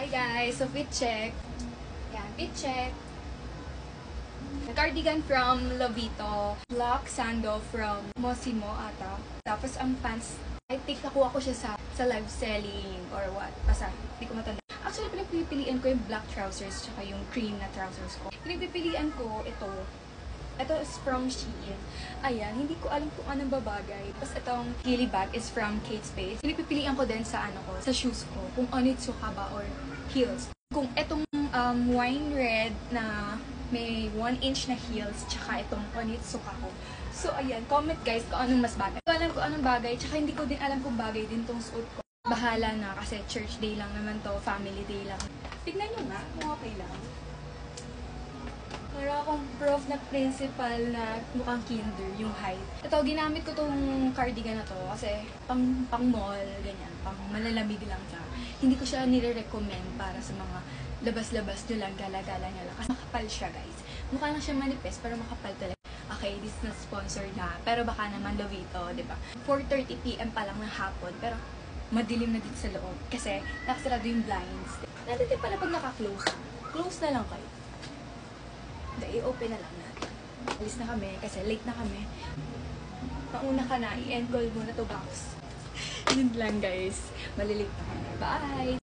Hi guys! So fit check. Yan, fit check. Cardigan from Lovito. Black sando from Mosimo ata. Tapos ang pants, I think nakuha ko siya sa live selling or what. Basta, hindi ko matanda. Actually, pinagpipilian ko yung black trousers tsaka yung cream na trousers ko. Pinagpipilian ko ito. Ito is from Shein. Ayan, hindi ko alam kung anong babagay. Tapos itong Lily bag is from Kate Spade. Pinagpipilian ko din sa sa shoes ko. Kung onitsuka ba or heels. Kung itong wine red na may 1 inch na heels, tsaka itong onitsuka ko. So ayan, comment guys kung anong mas bagay. Hindi ko alam kung anong bagay, tsaka hindi ko din alam kung bagay din tong suot ko. Bahala na kasi church day lang naman to, family day lang. Tignan nyo nga kung okay lang. Para akong prof na principal na mukhang kinder, yung height. Ito, ginamit ko tong cardigan na to kasi pang mall, ganyan, pang malalamig lang siya. Hindi ko siya nire-recommend para sa mga labas-labas nyo lang, gala-gala nyo lang. Kasi makapal siya, guys. Mukha lang siya manipis, pero makapal talaga. Okay, this is not sponsored na, pero baka naman Lovito, di ba? 4:30 PM pa lang ng hapon, pero madilim na dito sa loob kasi nakasarado yung blinds. Natin pala pag naka-close, close na lang kayo. I-open na lang natin. Alis na kami kasi late na kami. Mauna ka na, i-end call muna to box. Yun lang guys. Malilate na kami. Bye!